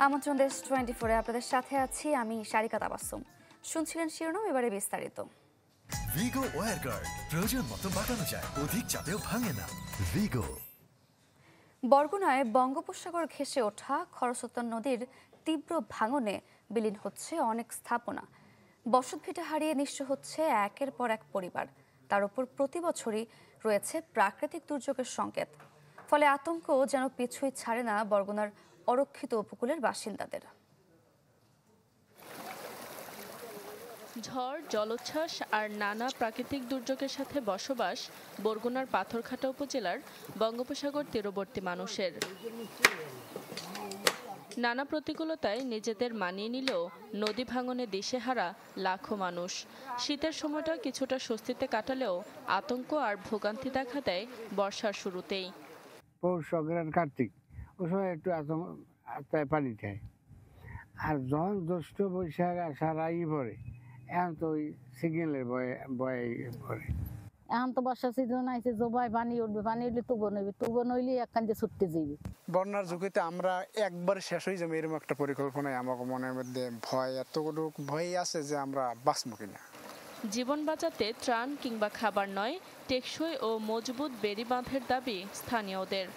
আমন্ত্রণ দেশ 24-এ আপনাদের সাথে আছি আমি সারিকা তাবাসসুম। শুনছিলেন শিরোনাম, এবারে বিস্তারিত। ভিগো ওয়্যারগার্ড প্রয়োজন মতো বাঁকানো যায়, অধিক চাপেও ভাঙে না। ভিগো। বরগুনায় বঙ্গোপসাগর ঘেঁষে ওঠা খরস্রোতা নদীর তীব্র ভাঙনে বিলীন হচ্ছে অনেক স্থাপনা। বসতভিটা হারিয়ে নিঃস্ব হচ্ছে একের পর এক পরিবার। তার উপর প্রতি বছরই রয়েছে প্রাকৃতিক দুর্যোগের সংকেত। ফলে আতঙ্ক যেন পিছুই ছাড়ে না বরগুনার অরক্ষিত উপকূলের বাসিন্দাদের। ঝড়, জলোচ্ছ্বাস আর নানা প্রাকৃতিক দুর্যোগের সাথে বসবাস বরগুনার পাথরঘাটা উপজেলার বঙ্গোপসাগর তীরবর্তী মানুষের। নানা প্রতিকূলতায় নিজেদের মানিয়ে নিলেও নদী ভাঙনে দিশেহারা লাখো মানুষ। শীতের সময়টা কিছুটা স্বস্তিতে কাটালেও আতঙ্ক আর ভোগান্তি দেখা দেয় বর্ষার শুরুতেই। পৌষ, অগ্রহায়ণ, কার্তিক ওই সময় একটু আতঙ্ক পানি খায়, আর যখন জ্যৈষ্ঠ, বৈশাখ, আষাঢ় আই পড়ে এখন তো ওই সিগন্যালের বয়ে পড়ে। এখন তো বর্ষা সিজন আইছে, জবাই পানি উঠবে, পানি উঠলে তুবো নইবে, তুবো নইলে একখান দিয়ে ছুটতে যাইবে। বন্যার ঝুঁকিতে আমরা একবার শেষ হয়ে যাবো এরকম একটা পরিকল্পনায় আমার মনের মধ্যে এতটুকু ভয় আছে যে আমরা বাঁচবো কিনা। জীবন বাঁচাতে ত্রাণ কিংবা খাবার নয়, টেকসই ও মজবুত বেড়ি বাঁধের দাবি স্থানীয়দের।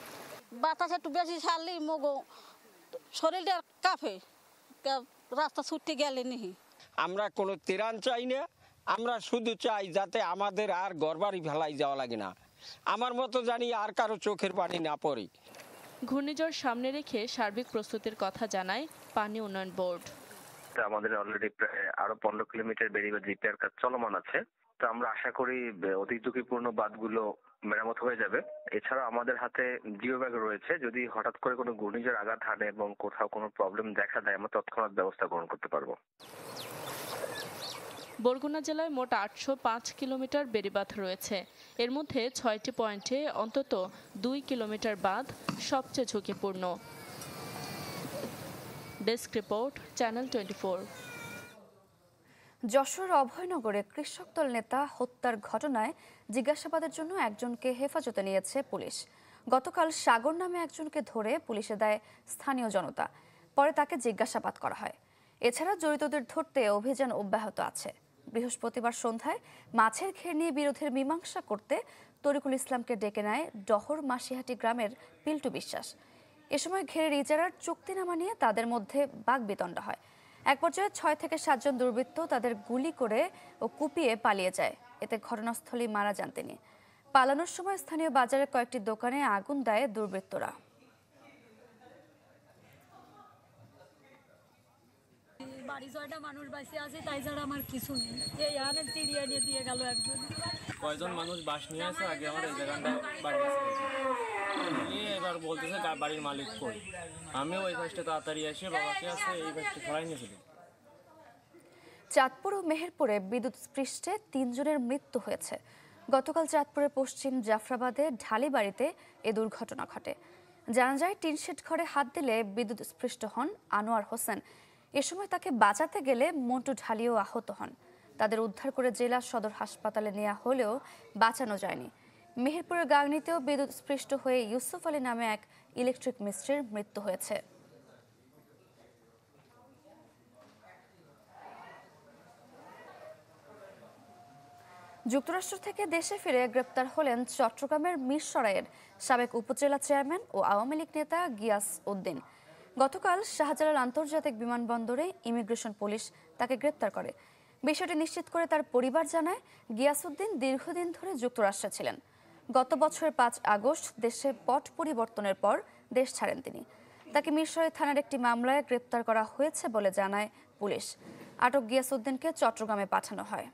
বাতাস একটু বেশি ছাড়লে মগো শরীরটা কাঁপে, রাস্তা ছুটতে গেলে নিহি। আমরা কোনো ত্রাণ চাই না, আমরা শুধু চাই যাতে আমাদের আর ঘরবাড়ি ফেলাই যাওয়া লাগে না। আমার মতো জানি আর কারো চোখের পানি না পড়ে। ঘূর্ণিঝড় সামনে রেখে সার্বিক প্রস্তুতির কথা জানায় পানি উন্নয়ন বোর্ড। আমাদের অলরেডি প্রায় আরো 15 কিলোমিটার বেড়িবাঁধ রিপেয়ার কাজ চলমান আছে। তো আমরা আশা করি অধিক ঝুঁকিপূর্ণ বাঁধগুলো মেরামত হয়ে যাবে। এছাড়া আমাদের হাতে জিও ব্যাগ রয়েছে, যদি হঠাৎ করে কোনো ঘূর্ণিঝড় আঘাত হানে এবং কোথাও কোনো প্রবলেম দেখা দেয় আমরা তৎক্ষণাৎ ব্যবস্থা গ্রহণ করতে পারবো। বরগুনা জেলায় মোট 805 কিলোমিটার বেড়িবাঁধ রয়েছে। এর মধ্যে 6টি পয়েন্টে অন্তত 2 কিলোমিটার বাঁধ সবচেয়ে ঝুঁকিপূর্ণ। Desk report, channel 24। যশোর অভয়নগরে কৃষক দল নেতা হত্যার ঘটনায় জিজ্ঞাসাবাদের জন্য একজনকে হেফাজতে নিয়েছে পুলিশ। গতকাল সাগর নামে একজনকে ধরে পুলিশে দেয় স্থানীয় জনতা, পরে তাকে জিজ্ঞাসাবাদ করা হয়। এছাড়া জড়িতদের ধরতে অভিযান অব্যাহত আছে। বৃহস্পতিবার সন্ধ্যায় মাছের ঘের নিয়ে বিরোধের মীমাংসা করতে তরিকুল ইসলামকে ডেকে নেয় ডহর মাসিহাটি গ্রামের পিল্টু বিশ্বাস। এ সময় ঘেরের ইজারার চুক্তিনামা নিয়ে তাদের মধ্যে বাকবিতণ্ডা হয়। এক পর্যায়ে 6 থেকে 7 জন দুর্বৃত্ত তাদের গুলি করে ও কুপিয়ে পালিয়ে যায়। এতে ঘটনাস্থলেই মারা যান তিনি। পালানোর সময় স্থানীয় বাজারের কয়েকটি দোকানে আগুন দেয় দুর্বৃত্তরা। বাড়ি 6টা মানুষ বাইসে আছে, তাই ছাড়া আমার কিছু নেই। এই আনে চিড়িয়া নিয়ে দিয়ে গেল একজন। কয়জন মানুষ বাস নিয়ে আছে আগে আমার এই জায়গাটা বাড়ি নিয়ে এবার বলতেছে বাড়ির মালিক কই। আমিও ওই পাশটা তাড়াতাড়ি এসে বাবাকে আছে এই পাশটা সরাই নিয়েছিলাম। চাঁদপুর ও মেহেরপুরে বিদ্যুৎ স্পৃষ্টে 3 জনের মৃত্যু হয়েছে। গতকাল চাঁদপুরের পশ্চিম জাফরাবাদে ঢালি বাড়িতে এ দুর্ঘটনা ঘটে। জানা যায় টিনশেড ঘরে হাত দিলে বিদ্যুৎ স্পৃষ্ট হন আনোয়ার হোসেন। এ সময় তাকে বাঁচাতে গেলে মন্টু ঢালিও আহত হন। তাদের উদ্ধার করে জেলা সদর হাসপাতালে নেওয়া হলেও বাঁচানো যায়নি। মেহেরপুরের গাংনীতেও বিদ্যুৎ স্পৃষ্ট হয়ে ইউসুফ আলী নামে এক ইলেকট্রিক মিস্ত্রির মৃত্যু হয়েছে। যুক্তরাষ্ট্র থেকে দেশে ফিরে গ্রেপ্তার হলেন চট্টগ্রামের মিরসরাইয়ের সাবেক উপজেলা চেয়ারম্যান ও আওয়ামী লীগ নেতা গিয়াস উদ্দিন। গতকাল শাহজালাল আন্তর্জাতিক বিমানবন্দরে ইমিগ্রেশন পুলিশ তাকে গ্রেপ্তার করে। বিষয়টি নিশ্চিত করে তার পরিবার জানায়, গিয়াসউদ্দিন দীর্ঘদিন ধরে যুক্তরাষ্ট্রে ছিলেন। গত বছরের 5 আগস্ট দেশে পট পরিবর্তনের পর দেশ ছাড়েন তিনি। তাকে মিরসরাই থানার একটি মামলায় গ্রেপ্তার করা হয়েছে বলে জানায় পুলিশ। আটক গিয়াসউদ্দিনকে চট্টগ্রামে পাঠানো হয়।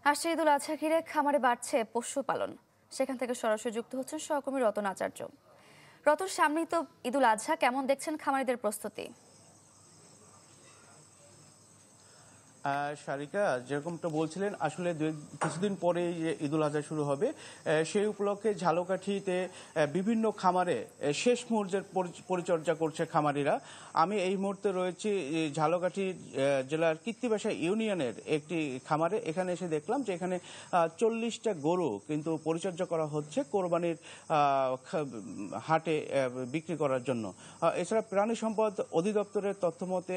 আর ঈদুল আজহা ঘিরে খামারে বাড়ছে পশুপালন। সেখান থেকে সরাসরি যুক্ত হচ্ছেন সহকর্মী রতন আচার্য। রতন, সামনেই তো ঈদুল আজহা, কেমন দেখছেন খামারিদের প্রস্তুতি? সারিকা যেরকমটা বলছিলেন, আসলে কিছুদিন পরে যে ঈদুল আজহা শুরু হবে, সেই উপলক্ষে ঝালকাঠিতে বিভিন্ন খামারে শেষ মুহূর্তের পরিচর্যা করছে খামারিরা। আমি এই মুহূর্তে রয়েছি ঝালকাঠি জেলার কীর্তিবাসা ইউনিয়নের একটি খামারে। এখানে এসে দেখলাম যে এখানে 40টা গরু কিন্তু পরিচর্যা করা হচ্ছে কোরবানির হাটে বিক্রি করার জন্য। এছাড়া প্রাণী সম্পদ অধিদপ্তরের তথ্য মতে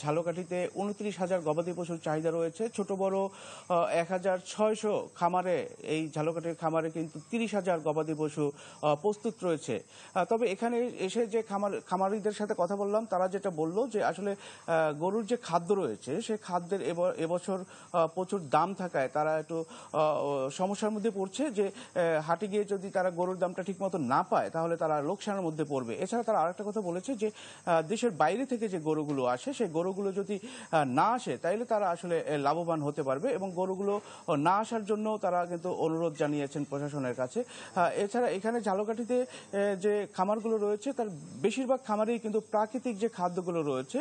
ঝালকাঠিতে 29,000 গবাদি পশুর চাহিদা রয়েছে। ছোট বড় 1,600 খামারে, এই ঝালকাঠির খামারে কিন্তু 30,000 গবাদি পশু প্রস্তুত রয়েছে। তবে এখানে এসে যে খামারিদের সাথে কথা বললাম, তারা যেটা বললো যে আসলে গরুর যে খাদ্য রয়েছে সেই খাদ্যের এবছর প্রচুর দাম থাকায় তারা একটু সমস্যার মধ্যে পড়ছে, যে হাটে গিয়ে যদি তারা গরুর দামটা ঠিক মতো না পায় তাহলে তারা লোকসানের মধ্যে পড়বে। এছাড়া তারা আরেকটা কথা বলেছে যে দেশের বাইরে থেকে যে গরুগুলো আসে সেই গরুগুলো যদি না আসে তাইলে তারা আসলে লাভবান হতে পারবে, এবং গরুগুলো না আসার জন্য তারা কিন্তু অনুরোধ জানিয়েছেন প্রশাসনের কাছে। এছাড়া এখানে ঝালকাঠিতে যে খামারগুলো রয়েছে তার বেশিরভাগ খামারেই কিন্তু প্রাকৃতিক যে খাদ্যগুলো রয়েছে,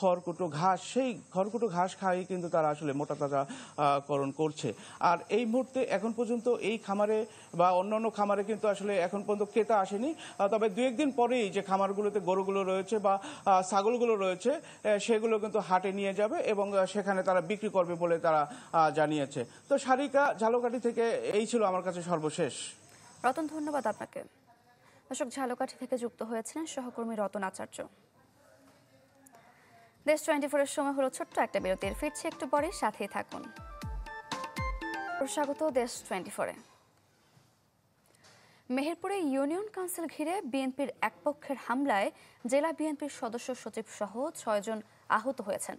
খড়কুটো ঘাস, সেই খড়কুটো ঘাস খাই কিন্তু তারা আসলে মোটা তাজাকরণ করছে। আর এই মুহূর্তে এখন পর্যন্ত এই খামারে বা অন্যান্য খামারে কিন্তু আসলে এখন পর্যন্ত ক্রেতা আসেনি। তবে 2-1 দিন পরেই যে খামারগুলোতে গরুগুলো রয়েছে বা ছাগলগুলো রয়েছে সেগুলো কিন্তু হাটে নিয়ে যাবে এবং সেখানে তারা বিক্রি করবে বলে তারা জানিয়েছে। তো সারিকা, ঝালকাঠি থেকে এই ছিল আমার কাছে সর্বশেষ। রতন, ধন্যবাদ আপনাকে। দর্শক, ঝালকাঠি থেকে যুক্ত হয়েছিলেন সহকর্মী রতন আচার্য। দেশ 24-এর সময় হলো ছোট্ট একটা বিরতির, ফিরছি একটু পরে, সাথেই থাকুন। স্বাগত দেশ 24-এ। মেহেরপুরে ইউনিয়ন কাউন্সিল ঘিরে বিএনপির এক পক্ষের হামলায় জেলা বিএনপির সদস্য সচিব সহ 6 জন আহত হয়েছেন।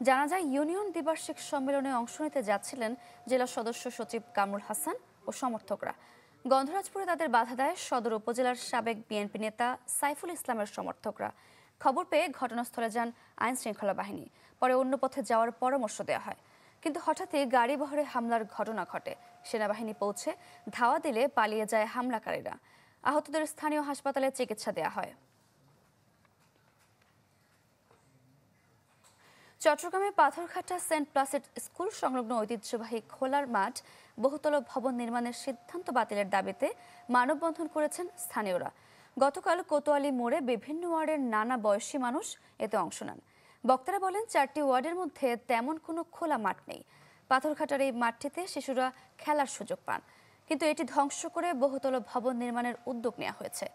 জানা যায়, ইউনিয়ন দ্বিবার্ষিক সম্মেলনে অংশ নিতে যাচ্ছিলেন জেলা সদস্য সচিব কামরুল হাসান ও সমর্থকরা। গন্ধরাজপুরে তাদের বাধা দেয় সদর উপজেলার সাবেক বিএনপি নেতা সাইফুল ইসলামের সমর্থকরা। খবর পেয়ে ঘটনাস্থলে যান আইন শৃঙ্খলা বাহিনী। পরে অন্য পথে যাওয়ার পরামর্শ দেওয়া হয়, কিন্তু হঠাৎই গাড়ি বহরে হামলার ঘটনা ঘটে। সেনাবাহিনী পৌঁছে ধাওয়া দিলে পালিয়ে যায় হামলাকারীরা। আহতদের স্থানীয় হাসপাতালে চিকিৎসা দেওয়া হয়। চট্টগ্রামে পাথরঘাটা সেন্ট প্লাসিড স্কুল সংলগ্ন ঐতিহ্যবাহী খোলার মাঠ বহুতল ভবন নির্মাণের সিদ্ধান্ত বাতিলের দাবিতে মানববন্ধন করেছেন স্থানীয়রা। গতকাল কোতোয়ালি মোড়ে বিভিন্ন ওয়ার্ডের নানা বয়সী মানুষ এতে অংশ নেন। বক্তারা বলেন, 4টি ওয়ার্ডের মধ্যে তেমন কোনো খোলা মাঠ নেই। পাথরঘাটার এই মাঠটিতে শিশুরা খেলার সুযোগ পান, কিন্তু এটি ধ্বংস করে বহুতল ভবন নির্মাণের উদ্যোগ নেওয়া হয়েছে।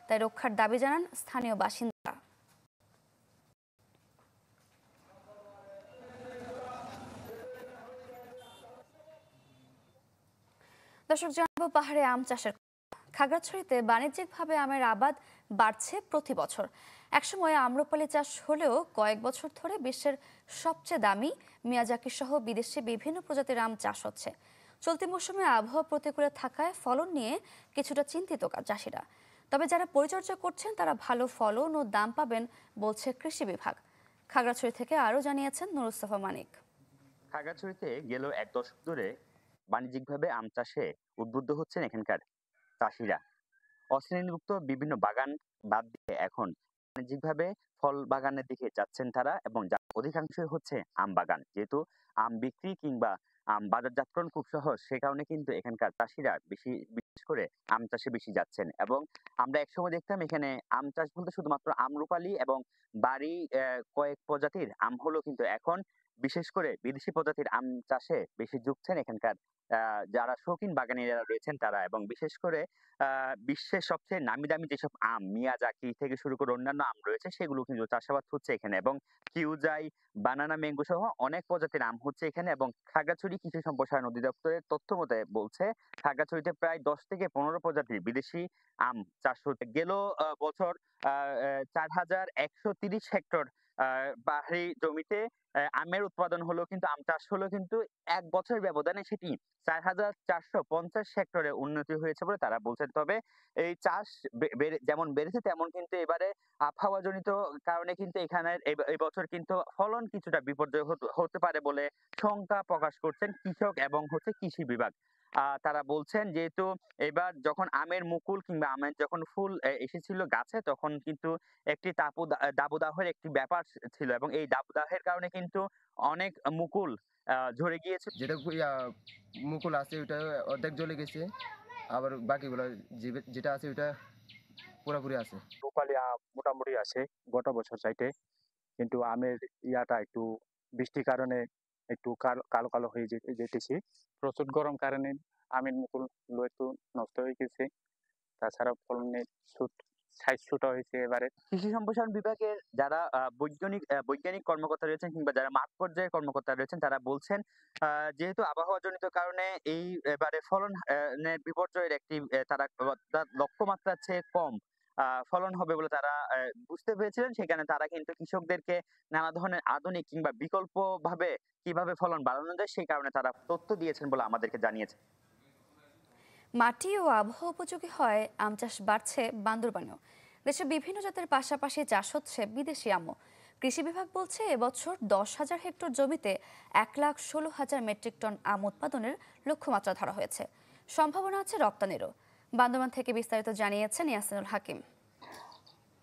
তাই রক্ষার দাবি জানান স্থানীয় বাসিন্দারা। দর্শক, জানাবো পাহাড়ে আম চাষের। খাগড়াছড়িতে বাণিজ্যিকভাবে আমের আবাদ বাড়ছে প্রতি বছর। একসময় আম্রপালি চাষ হলেও কয়েক বছর ধরে বিশ্বের সবচেয়ে দামি মিয়াজাকি সহ বিদেশি বিভিন্ন প্রজাতির আম চাষ হচ্ছে। চলতি মৌসুমে আবহাওয়া প্রতিকূলে থাকায় ফলন নিয়ে কিছুটা চিন্তিত চাষিরা। তবে যারা পরিচর্যা করছেন তারা ভালো ফলন ও দাম পাবেন বলছে কৃষি বিভাগ। খাগড়াছড়ি থেকে আরও জানিয়েছেন নুরুস্তফা মানিক। খাগড়াছড়িতে গেল 1 দশক ধরে বাণিজ্যিকভাবে আম চাষে উদ্বুদ্ধ হচ্ছেন এখানকার চাষিরা। অশ্রেণীভুক্ত বিভিন্ন বাগান বাদ দিয়ে এখন বাণিজ্যিকভাবে ফল বাগানের দিকে যাচ্ছেন তারা, এবং অধিকাংশই হচ্ছে আম বাগান। যেহেতু আম বিক্রি কিংবা আম বাজারজাতকরণ খুব সহজ, সে কারণে কিন্তু এখানকার চাষিরা বিশেষ করে আম চাষে বেশি যাচ্ছেন। এবং আমরা একসময় দেখতাম এখানে আম চাষ বলতে শুধুমাত্র আমরুপালি এবং বাড়ি কয়েক প্রজাতির আম হলো, কিন্তু এখন বিশেষ করে বিদেশি প্রজাতির আম চাষে বেশি ঝুঁকছেন এখানকার যারা শৌখিন বাগানীরা রয়েছেন তারা। এবং বিশেষ করে বিশ্বের সবচেয়ে নামি দামি যেসব আম, মিয়াজাকি থেকে শুরু করে অন্যান্য আম রয়েছে, সেগুলো কিন্তু চাষাবাদ হচ্ছে এখানে। এবং কিউজাই, বানানা, ম্যাঙ্গো সহ অনেক প্রজাতির আম হচ্ছে এখানে। এবং খাগড়াছড়ি কৃষি সম্প্রসারণ অধিদপ্তরের তথ্য মতে বলছে, খাগড়াছড়িতে প্রায় 10 থেকে 15 প্রজাতির বিদেশি আম চাষ হচ্ছে। গেল বছর 4,130 হেক্টর পাহাড়ি জমিতে আমের উৎপাদন হলো, কিন্তু আম চাষ হলো, কিন্তু 1 বছর ব্যবধানে সেটি 4,450 হেক্টরে উন্নতি হয়েছে বলে তারা বলছেন। তবে এই চাষ যেমন বেড়েছে তেমন কিন্তু এবারে আবহাওয়াজনিত কারণে কিন্তু এখানে এই বছর কিন্তু ফলন কিছুটা বিপর্যয় হতে পারে বলে শঙ্কা প্রকাশ করছেন কৃষক এবং কৃষি বিভাগ। তারা বলছেন যেহেতু এবার যখন আমের মুকুল কিংবা আমের যখন ফুল এসেছিল গাছে, তখন কিন্তু একটি দাবদাহের একটি ব্যাপার ছিল এবং এই দাবদাহের কারণে কিন্তু অনেক মুকুল ঝরে গিয়েছে। যেটা মুকুল আছে ওটা অর্ধেক জ্বলে গেছে, আবার বাকিগুলো যেটা আছে ওটা পুরোপুরি আছে। রূপালি আম মোটামুটি আছে গত বছর চাইতে, কিন্তু আমের ইয়াটা একটু বৃষ্টির কারণে একটু কালো কালো হয়ে যেতেছি। প্রচুর গরম কারণে আমের মুকুলগুলো একটু নষ্ট হয়ে গেছে। তাছাড়া ফলনের সাইজ ছোট হয়েছে এবারে। কৃষি সম্প্রসারণ বিভাগের যারা বৈজ্ঞানিক কর্মকর্তা রয়েছেন কিংবা যারা মাঠ পর্যায়ে কর্মকর্তা রয়েছেন, তারা বলছেন যেহেতু আবহাওয়া জনিত কারণে এই এবারে ফলনের বিপর্যয়ের একটি তারা লক্ষ্যমাত্রার চেয়ে কম ফলন হবে বলে তারা বুঝতে পেরেছিলেন। সেখানে তারা কিন্তু কৃষকদেরকে নানা ধরনের আধুনিক কিংবা বিকল্প ভাবে কিভাবে ফলন বাড়ানো যায় সেই কারণে তারা তথ্য দিয়েছেন বলে আমাদেরকে জানিয়েছে। মাটি ও আবহাওয়া উপযোগী হয় আম চাষ বাড়ছে বান্দরবানেও। দেশে বিভিন্ন জাতের পাশাপাশি চাষ হচ্ছে বিদেশি আমও। কৃষি বিভাগ বলছে এবছর 10,000 হেক্টর জমিতে 1,16,000 মেট্রিক টন আম উৎপাদনের লক্ষ্যমাত্রা ধরা হয়েছে। সম্ভাবনা আছে রপ্তানিরও। বান্দরবান থেকে বিস্তারিত জানিয়েছেন ইয়াসিনুল হাকিম।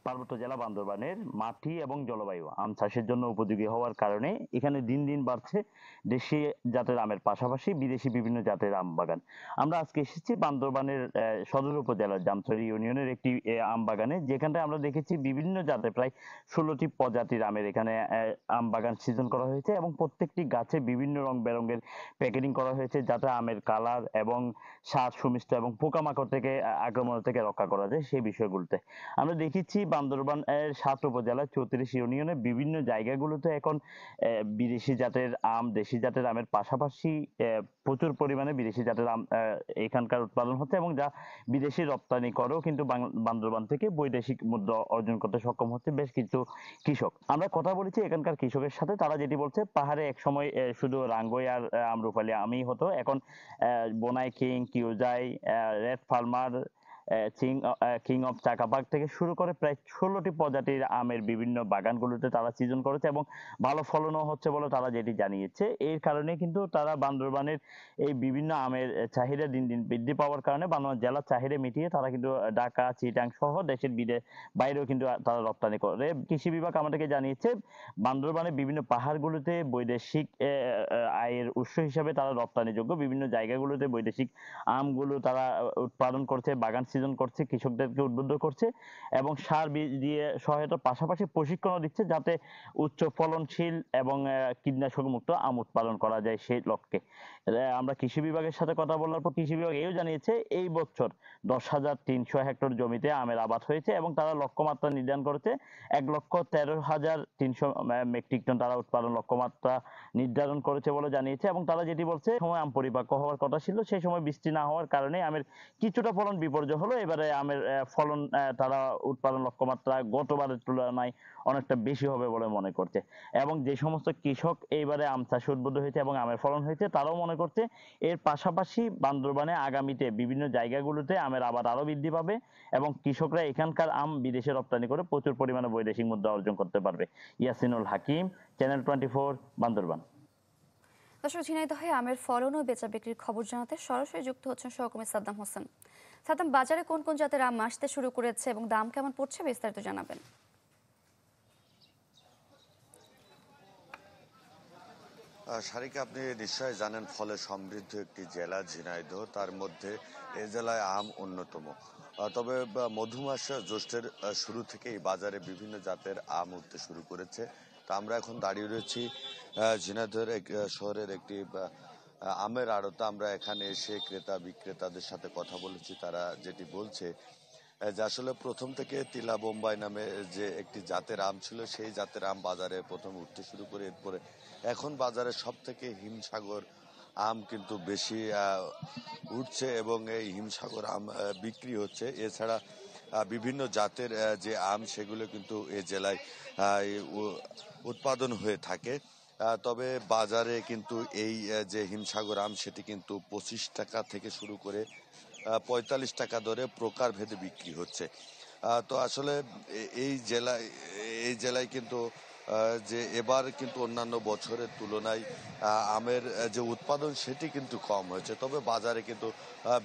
পার্বত্য জেলা বান্দরবানের মাটি এবং জলবায়ু আম চাষের জন্য উপযোগী হওয়ার কারণে এখানে দিন দিন বাড়ছে দেশি জাতের আমের পাশাপাশি বিদেশি বিভিন্ন জাতের আম বাগান। আমরা আজকে এসেছি বান্দরবানের সদর উপজেলার জামছড়ি ইউনিয়নের একটি আম বাগানে, যেখানটায় আমরা দেখেছি বিভিন্ন জাতের প্রায় 16টি প্রজাতির আমের এখানে আম বাগান সৃজন করা হয়েছে এবং প্রত্যেকটি গাছে বিভিন্ন রং বেরঙের প্যাকেটিং করা হয়েছে, যাতে আমের কালার এবং স্বাদ সুমিষ্ট এবং পোকামাকড় থেকে আক্রমণ থেকে রক্ষা করা যায় সেই বিষয়গুলোতে। আমরা দেখেছি বান্দরবান এর 7 উপজেলা 34 ইউনিয়নে বিভিন্ন জায়গাগুলোতে এখন বিদেশি জাতের আম দেশি জাতের আমের পাশাপাশি প্রচুর পরিমাণে বিদেশি জাতের আম এখানকার উৎপাদন হচ্ছে এবং যা বিদেশি রপ্তানি করেও কিন্তু বান্দরবান থেকে বৈদেশিক মুদ্রা অর্জন করতে সক্ষম হচ্ছে বেশ কিছু কৃষক। আমরা কথা বলেছি এখানকার কৃষকের সাথে, তারা যেটি বলছে পাহাড়ে এক সময় শুধু রাঙ্গুই আর আমরুপালি আমই হতো, এখন বোনাই কিং, কিউজাই, রেড ফার্মার, কিং অফ চাকাপাক থেকে শুরু করে প্রায় 16টি প্রজাতির আমের বিভিন্ন বাগানগুলোতে তারা সৃজন করেছে এবং ভালো ফলনও হচ্ছে বলে তারা যেটি জানিয়েছে। এর কারণে কিন্তু তারা বান্দরবানের এই বিভিন্ন আমের চাহিদা দিন দিন বৃদ্ধি পাওয়ার কারণে বান্দরবান জেলার চাহিদা মিটিয়ে তারা কিন্তু ঢাকা, চিটাং সহ দেশের বাইরেও কিন্তু তারা রপ্তানি করে। কৃষি বিভাগ আমাদেরকে জানিয়েছে বান্দরবানের বিভিন্ন পাহাড়গুলোতে বৈদেশিক আয়ের উৎস হিসাবে তারা রপ্তানিযোগ্য বিভিন্ন জায়গাগুলোতে বৈদেশিক আমগুলো তারা উৎপাদন করছে, বাগান সৃজন করছে, কৃষকদেরকে উদ্বুদ্ধ করছে এবং সার বীজ দিয়ে সহায়তার পাশাপাশি প্রশিক্ষণও দিচ্ছে, যাতে উচ্চ ফলনশীল এবং কীটনাশক মুক্ত আম উৎপাদন করা যায় সেই লক্ষ্যে। আমরা কৃষি বিভাগের সাথে কথা বলার পর কৃষি বিভাগ এও জানিয়েছে এই বছর 10,300 হেক্টর জমিতে আমের আবাদ হয়েছে এবং তারা লক্ষ্যমাত্রা নির্ধারণ করেছে 1,13,300 মেট্রিক টন তারা উৎপাদন লক্ষ্যমাত্রা নির্ধারণ করেছে বলে জানিয়েছে। এবং তারা যেটি বলছে সময় আম পরিপক্ক হওয়ার কথা ছিল, সেই সময় বৃষ্টি না হওয়ার কারণে আমের কিছুটা ফলন বিপর্যয় হলো। এবারে আমের ফলন তারা উৎপাদন লক্ষ্যমাত্রা গতবারের তুলনায় অনেকটা বেশি হবে বলে মনে করছে এবং যে সমস্ত কৃষক এইবারে আম চাষে উদ্বুদ্ধ হয়েছে এবং আমের ফলন হয়েছে তারাও মনে করছে এর পাশাপাশি বান্দরবানে আগামীতে বিভিন্ন জায়গাগুলোতে আমের আবাদ আরো বৃদ্ধি পাবে এবং কৃষকরা এখানকার আম বিদেশে রপ্তানি করে প্রচুর পরিমাণে বৈদেশিক মুদ্রা অর্জন করতে পারবে। ইয়াসিনুল হাকিম, চ্যানেল 24, বান্দরবান। দর্শক, ঝিনাইদহে আমের ফলন ও বেচা বিক্রির খবর জানাতে সরাসরি যুক্ত হচ্ছেন সহকর্মী সাদ্দাম হোসেন। সাদ্দাম, বাজারে কোন কোন জাতের আম আসতে শুরু করেছে এবং দাম কেমন পড়ছে বিস্তারিত জানাবেন। সারিকা, আপনি নিশ্চয়ই জানেন ফলে সমৃদ্ধ একটি জেলা ঝিনাইদহ, তার মধ্যে এ জেলায় আম অন্যতম। তবে মধু মাস জ্যৈষ্ঠের শুরু থেকেই বাজারে বিভিন্ন জাতের আম উঠতে শুরু করেছে। তা আমরা এখন দাঁড়িয়ে রয়েছি ঝিনাইদহের শহরের একটি আমের আড়তে। আমরা এখানে এসে ক্রেতা বিক্রেতাদের সাথে কথা বলেছি, তারা যেটি বলছে যে আসলে প্রথম থেকে তিলা বোম্বাই নামে যে একটি জাতের আম ছিল সেই জাতের আম বাজারে প্রথম উঠতে শুরু করে এরপরে এখন বাজারে সব থেকে হিমসাগর আম কিন্তু বেশি উঠছে এবং এই হিমসাগর আম বিক্রি হচ্ছে। এছাড়া বিভিন্ন জাতের যে আম সেগুলো কিন্তু এ জেলায় উৎপাদন হয়ে থাকে। তবে বাজারে কিন্তু এই যে হিমসাগর আম সেটি কিন্তু 25 টাকা থেকে শুরু করে 45 টাকা দরে প্রকার ভেদে বিক্রি হচ্ছে। তো আসলে এই জেলায় কিন্তু যে এবার কিন্তু অন্যান্য বছরের তুলনায় আমের যে উৎপাদন সেটি কিন্তু কম হয়েছে, তবে বাজারে কিন্তু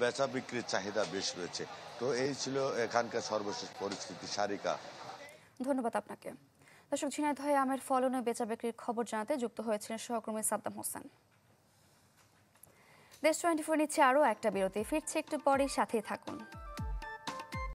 বেচা বিক্রির চাহিদা বেশ রয়েছে। তো এই ছিল এখানকার সর্বশেষ পরিস্থিতি। সারিকা, ধন্যবাদ আপনাকে। দর্শক, ঝিনাইদহে আমের ফলন ও বেচা বিক্রির খবর জানাতে যুক্ত হয়েছিলেন সহকর্মী সাদ্দাম হোসেন। দেশ 24 নিচ্ছে আরও একটা বিরতি, ফিরছে একটু পরেই, সাথেই থাকুন।